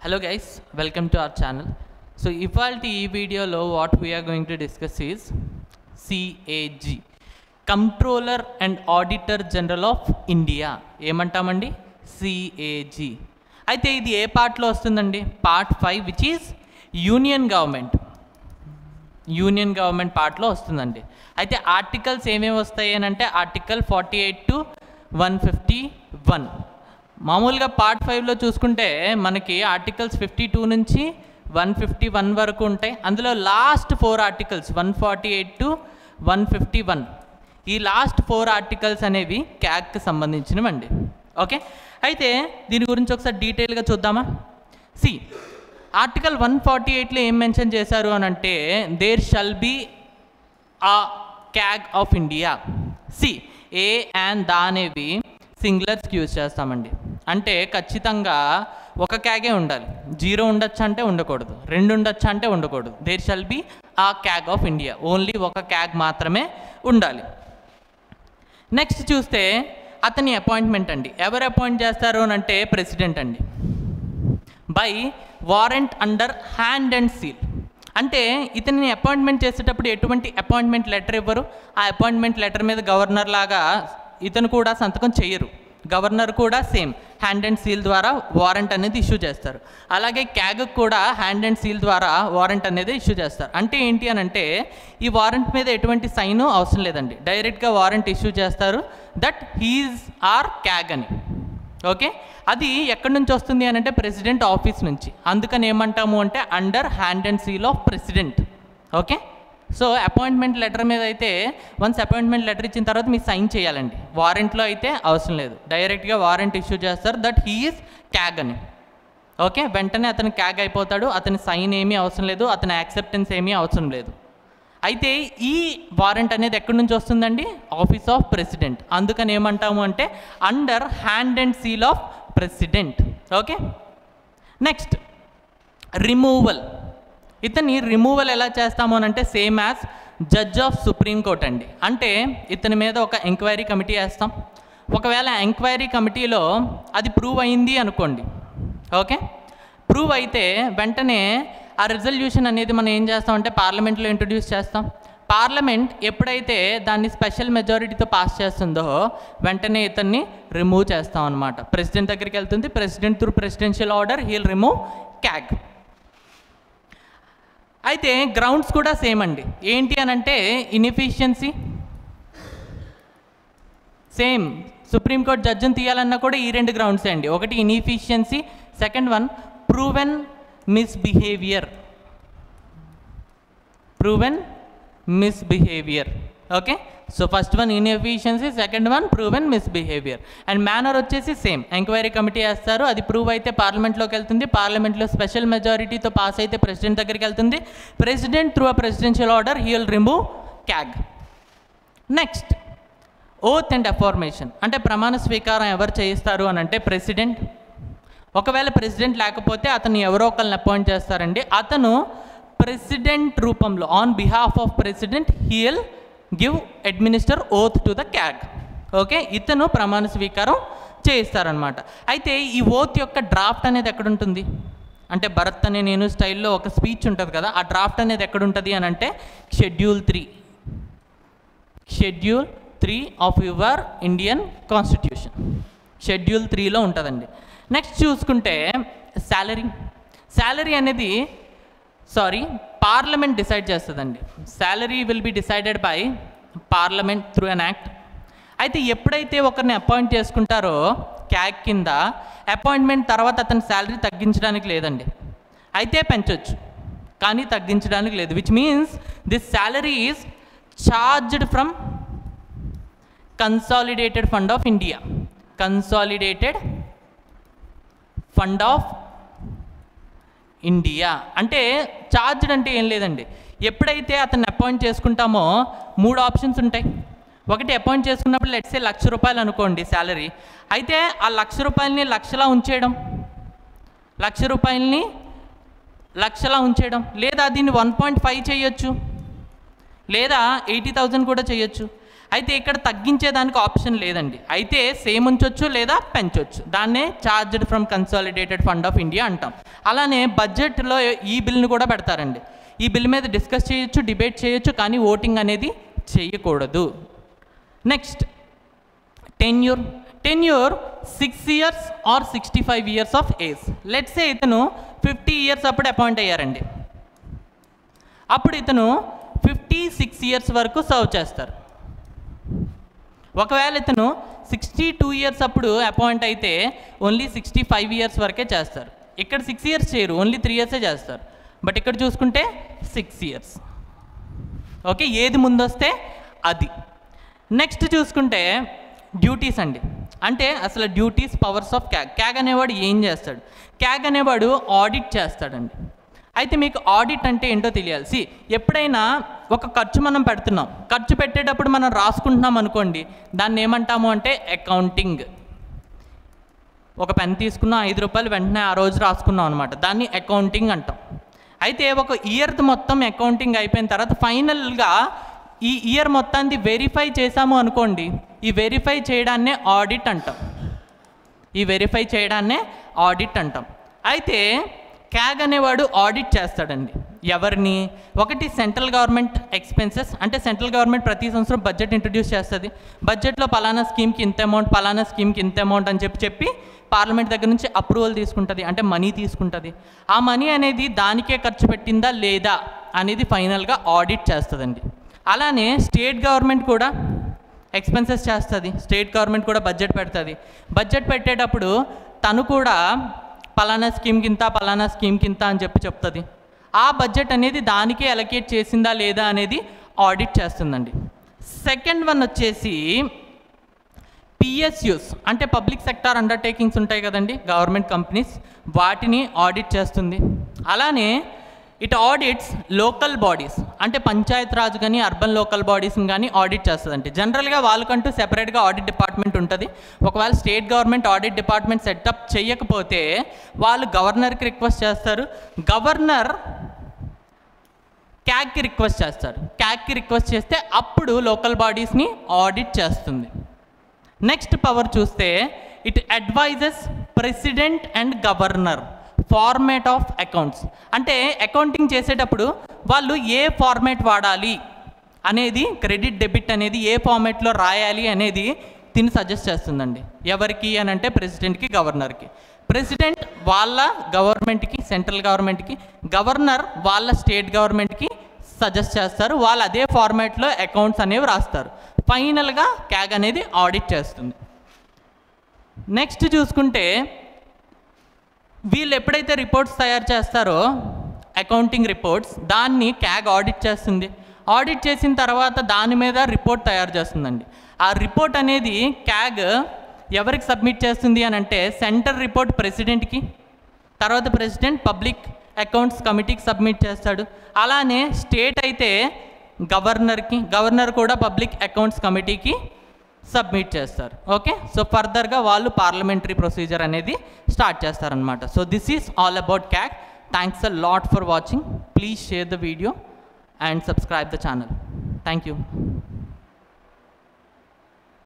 Hello guys, welcome to our channel. So ఇవాల్టి ఈ వీడియోలో what we are going to discuss is CAG, Comptroller and Auditor General of India. ఏమంటామండి? CAG. అయితే ఇది ఏ పార్ట్లో వస్తుందండి? Part 5 which is union government పార్ట్లో వస్తుందండి. అయితే ఆర్టికల్స్ ఏమేమి వస్తాయి అని అంటే ఆర్టికల్ 48 to 151. మామూలుగా పార్ట్ 5లో చూసుకుంటే మనకి ఆర్టికల్స్ 52 నుంచి 151 వరకు ఉంటాయి. అందులో లాస్ట్ 4 ఆర్టికల్స్ 148 to 151, ఈ లాస్ట్ 4 ఆర్టికల్స్ అనేవి క్యాగ్కి సంబంధించినవండి. ఓకే, అయితే దీని గురించి ఒకసారి డీటెయిల్గా చూద్దామా? ఆర్టికల్ 148లో ఏం మెన్షన్ చేశారు అని అంటే there shall be a CAG of India. A and the అనేవి సింగులర్స్కి యూజ్ చేస్తామండి. అంటే ఖచ్చితంగా ఒక క్యాగే ఉండాలి. 0 ఉండొచ్చు అంటే ఉండకూడదు, 2 ఉండొచ్చు అంటే ఉండకూడదు. There shall be a CAG of India, only ఒక క్యాగ్ మాత్రమే ఉండాలి. నెక్స్ట్ చూస్తే అతని అపాయింట్మెంట్ అండి. ఎవరు అపాయింట్ చేస్తారు అని అంటే ప్రెసిడెంట్ అండి, by warrant under hand and seal. అంటే ఇతనిని అపాయింట్మెంట్ చేసేటప్పుడు ఎటువంటి అపాయింట్మెంట్ లెటర్ ఇవ్వరు. ఆ అపాయింట్మెంట్ లెటర్ మీద గవర్నర్ లాగా ఇతను కూడా సంతకం చేయరు. గవర్నర్ కూడా సేమ్ హ్యాండ్ అండ్ సీల్ ద్వారా వారెంట్ అనేది ఇష్యూ చేస్తారు. అలాగే క్యాగ్ కూడా హ్యాండ్ అండ్ సీల్ ద్వారా వారెంట్ అనేది ఇష్యూ చేస్తారు. అంటే ఏంటి అని అంటే ఈ వారెంట్ మీద ఎటువంటి సైను అవసరం లేదండి, డైరెక్ట్గా వారెంట్ ఇష్యూ చేస్తారు దట్ హీజ్ ఆర్ క్యాగ్ అని. ఓకే, అది ఎక్కడి నుంచి వస్తుంది అని అంటే ప్రెసిడెంట్ ఆఫీస్ నుంచి. అందుకని ఏమంటాము అంటే under hand and seal of president. Okay, so appointment letter మీద అయితే వన్స్ అపాయింట్మెంట్ లెటర్ ఇచ్చిన తర్వాత మీరు సైన్ చేయాలండి. వారెంట్లో అయితే అవసరం లేదు, డైరెక్ట్గా వారెంట్ ఇష్యూ చేస్తారు దట్ హీ ఈజ్ క్యాగ్ అని. ఓకే, వెంటనే అతను క్యాగ్ అయిపోతాడు, అతని సైన్ ఏమీ అవసరం లేదు, అతని యాక్సెప్టెన్స్ ఏమీ అవసరం లేదు. అయితే ఈ వారెంట్ అనేది ఎక్కడి నుంచి వస్తుందండి? Office of president. అందుకని ఏమంటాము అంటే under hand and seal of president. Okay, next removal. ఇతని రిమూవల్ ఎలా చేస్తాము అని అంటే same as judge of supreme court అండి. అంటే ఇతని మీద ఒక ఎంక్వైరీ కమిటీ వేస్తాం. ఒకవేళ ఎంక్వైరీ కమిటీలో అది ప్రూవ్ అయింది అనుకోండి, ఓకే, ప్రూవ్ అయితే వెంటనే ఆ రిజల్యూషన్ అనేది మనం ఏం చేస్తామంటే పార్లమెంట్లో ఇంట్రడ్యూస్ చేస్తాం. పార్లమెంట్ ఎప్పుడైతే దాన్ని స్పెషల్ మెజారిటీతో పాస్ చేస్తుందో వెంటనే ఇతన్ని రిమూవ్ చేస్తాం అనమాట. ప్రెసిడెంట్ దగ్గరికి వెళ్తుంది, president through presidential order he'll remove CAG. అయితే గ్రౌండ్స్ కూడా సేమ్ అండి. ఏంటి అని అంటే ఇన్ఎఫిషియన్సీ, సేమ్ సుప్రీంకోర్టు జడ్జిని తీయాలన్నా కూడా ఈ 2 గ్రౌండ్సే అండి. ఒకటి inefficiency, second one proven misbehaviour. Okay, so first one inefficiency, second one proven misbehaviour. And manner వచ్చేసి సేమ్, ఎంక్వైరీ కమిటీ వేస్తారు, అది ప్రూవ్ అయితే పార్లమెంట్లోకి వెళ్తుంది, పార్లమెంట్లో స్పెషల్ మెజారిటీతో పాస్ అయితే ప్రెసిడెంట్ దగ్గరికి వెళ్తుంది, president through a presidential order he will remove CAG. Next oath and affirmation. అంటే ప్రమాణ స్వీకారం ఎవరు చేయిస్తారు అని అంటే ప్రెసిడెంట్. ఒకవేళ ప్రెసిడెంట్ లేకపోతే అతను ఎవరో ఒకరిని అపాయింట్ చేస్తారండి. అతను ప్రెసిడెంట్ రూపంలో on behalf of president he will give administer oath to the CAG. Okay, ఇతను ప్రమాణ స్వీకారం చేయిస్తారనమాట. అయితే ఈ ఓత్ యొక్క డ్రాఫ్ట్ అనేది ఎక్కడ ఉంటుంది అంటే భరత్ అనే నేను స్టైల్లో ఒక స్పీచ్ ఉంటుంది కదా, ఆ డ్రాఫ్ట్ అనేది ఎక్కడ ఉంటుంది అని అంటే schedule 3 of your Indian constitution, schedule 3లో ఉంటుందండి. నెక్స్ట్ చూసుకుంటే శాలరీ అనేది పార్లమెంట్ డిసైడ్ చేస్తుందండి. Salary will be decided by parliament through an act. అయితే ఎప్పుడైతే ఒకరిని అపాయింట్ చేసుకుంటారో క్యాగ్ కింద, అపాయింట్మెంట్ తర్వాత అతని శాలరీ తగ్గించడానికి లేదండి. అయితే పెంచవచ్చు కానీ తగ్గించడానికి లేదు. Which means this salary is charged from consolidated fund of India. అంటే ఛార్జ్డ్ అంటే ఏం లేదండి. ఎప్పుడైతే అతన్ని అపాయింట్ చేసుకుంటామో 3 ఆప్షన్స్ ఉంటాయి. ఒకటి అపాయింట్ చేసుకున్నప్పుడు లెట్స్ సే 1,00,000 రూపాయలు అనుకోండి శాలరీ. అయితే ఆ 1,00,000 రూపాయలని లక్షలా ఉంచేయడం, 1,00,000 రూపాయలని లక్షలా ఉంచేయడం, లేదా దీన్ని 1.5 చేయొచ్చు, లేదా 80,000 కూడా చేయొచ్చు. అయితే ఇక్కడ తగ్గించేదానికి ఆప్షన్ లేదండి. అయితే సేమ్ ఉంచొచ్చు లేదా పెంచొచ్చు. దాన్నే charged from consolidated fund of India అంటాం. అలానే బడ్జెట్లో ఈ బిల్ని కూడా పెడతారండి. ఈ బిల్ మీద డిస్కస్ చేయొచ్చు, డిబేట్ చేయొచ్చు, కానీ ఓటింగ్ అనేది చేయకూడదు. Next tenure. Tenure 6 years or 65 years of age. Let's say ఇతను 50 years అప్పుడు అపాయింట్ అయ్యారండి. అప్పుడు ఇతను 56 years వరకు సర్వ్ చేస్తారు. ఒకవేళ ఇతను 62 years అప్పుడు అపాయింట్ అయితే ఓన్లీ 65 years వరకే చేస్తారు. ఇక్కడ 6 years చేయరు, ఓన్లీ 3 years చేస్తారు. బట్ ఇక్కడ చూసుకుంటే 6 years. ఓకే, ఏది ముందొస్తే అది. నెక్స్ట్ చూసుకుంటే డ్యూటీస్ అండి. అంటే అసలు duties, powers of CAG. CAG అనేవాడు ఏం చేస్తాడు? క్యాగ్ అనేవాడు ఆడిట్ చేస్తాడండి. అయితే మీకు ఆడిట్ అంటే ఏంటో తెలియాలి. ఎప్పుడైనా ఒక ఖర్చు మనం పెడుతున్నాం, ఖర్చు పెట్టేటప్పుడు మనం రాసుకుంటున్నాం అనుకోండి, దాన్ని ఏమంటాము అంటే అకౌంటింగ్. ఒక పెన్ తీసుకున్నాం, 5 రూపాయలు, వెంటనే ఆ రోజు రాసుకున్నాం అనమాట, దాన్ని అకౌంటింగ్ అంటాం. అయితే ఒక ఇయర్ మొత్తం అకౌంటింగ్ అయిపోయిన తర్వాత ఫైనల్గా ఈ ఇయర్ మొత్తాన్ని వెరిఫై చేసాము అనుకోండి, ఈ వెరిఫై చేయడాన్నే ఆడిట్ అంటాం. ఈ వెరిఫై చేయడాన్నే ఆడిట్ అంటాం. అయితే క్యాగ్ అనేవాడు ఆడిట్ చేస్తాడండి. ఎవరిని? ఒకటి సెంట్రల్ గవర్నమెంట్ ఎక్స్పెన్సెస్. అంటే సెంట్రల్ గవర్నమెంట్ ప్రతి సంవత్సరం బడ్జెట్ ఇంట్రడ్యూస్ చేస్తుంది. బడ్జెట్లో పలానా స్కీమ్కి ఇంత అమౌంట్, పలానా స్కీమ్కి ఇంత అమౌంట్ అని చెప్పి పార్లమెంట్ దగ్గర నుంచి అప్రూవల్ తీసుకుంటుంది, అంటే మనీ తీసుకుంటుంది. ఆ మనీ అనేది దానికే ఖర్చు పెట్టిందా లేదా అనేది ఫైనల్గా ఆడిట్ చేస్తుందండి. అలానే స్టేట్ గవర్నమెంట్ కూడా ఎక్స్పెన్సెస్ చేస్తుంది. స్టేట్ గవర్నమెంట్ కూడా బడ్జెట్ పెడుతుంది. బడ్జెట్ పెట్టేటప్పుడు తను కూడా పలానా స్కీమ్కి ఇంత, పలానా స్కీమ్కి ఇంత అని చెప్తుంది. ఆ బడ్జెట్ అనేది దానికే అలొకేట్ చేసిందా లేదా అనేది ఆడిట్ చేస్తుందండి. సెకండ్ వన్ వచ్చేసి పిఎస్యూస్, అంటే పబ్లిక్ సెక్టార్ అండర్టేకింగ్స్ ఉంటాయి కదండి, గవర్నమెంట్ కంపెనీస్, వాటిని ఆడిట్ చేస్తుంది. అలానే ఇట్ ఆడిట్స్ లోకల్ బాడీస్, అంటే పంచాయత్ రాజ్ కానీ అర్బన్ లోకల్ బాడీస్ని కానీ ఆడిట్ చేస్తుందండి. జనరల్గా వాళ్ళకంటూ సెపరేట్గా ఆడిట్ డిపార్ట్మెంట్ ఉంటుంది. ఒకవేళ state government audit department setup చేయకపోతే వాళ్ళు గవర్నర్కి రిక్వెస్ట్ చేస్తారు. గవర్నర్ క్యాగ్కి రిక్వెస్ట్ చేస్తారు. క్యాగ్కి రిక్వెస్ట్ చేస్తే అప్పుడు లోకల్ బాడీస్ని ఆడిట్ చేస్తుంది. నెక్స్ట్ పవర్ చూస్తే it advises president and governor format of accounts. అంటే అకౌంటింగ్ చేసేటప్పుడు వాళ్ళు ఏ ఫార్మేట్ వాడాలి అనేది, క్రెడిట్ డెబిట్ అనేది ఏ ఫార్మేట్లో రాయాలి అనేది తిని సజెస్ట్ చేస్తుందండి. ఎవరికి అని అంటే ప్రెసిడెంట్కి, గవర్నర్కి. ప్రెసిడెంట్ వాళ్ళ గవర్నమెంట్కి, సెంట్రల్ గవర్నమెంట్కి, గవర్నర్ వాళ్ళ స్టేట్ గవర్నమెంట్కి సజెస్ట్ చేస్తారు. వాళ్ళు అదే ఫార్మాట్లో అకౌంట్స్ అనేవి రాస్తారు. ఫైనల్గా క్యాగ్ అనేది ఆడిట్ చేస్తుంది. నెక్స్ట్ చూసుకుంటే వీళ్ళు ఎప్పుడైతే రిపోర్ట్స్ తయారు చేస్తారో అకౌంటింగ్ రిపోర్ట్స్, దాన్ని క్యాగ్ ఆడిట్ చేస్తుంది. ఆడిట్ చేసిన తర్వాత దాని మీద రిపోర్ట్ తయారు చేస్తుందండి. ఆ రిపోర్ట్ అనేది క్యాగ్ ఎవరికి సబ్మిట్ చేస్తుంది అని అంటే సెంటర్ రిపోర్ట్ ప్రెసిడెంట్కి, తర్వాత ప్రెసిడెంట్ పబ్లిక్ అకౌంట్స్ కమిటీకి సబ్మిట్ చేస్తాడు. అలానే స్టేట్ అయితే గవర్నర్కి, గవర్నర్ కూడా పబ్లిక్ అకౌంట్స్ కమిటీకి సబ్మిట్ చేస్తారు. ఓకే, సో ఫర్దర్గా వాళ్ళు పార్లమెంటరీ ప్రొసీజర్ అనేది స్టార్ట్ చేస్తారనమాట. So this is all about CAG. Thanks a lot for watching. Please share the video and subscribe the channel. Thank you.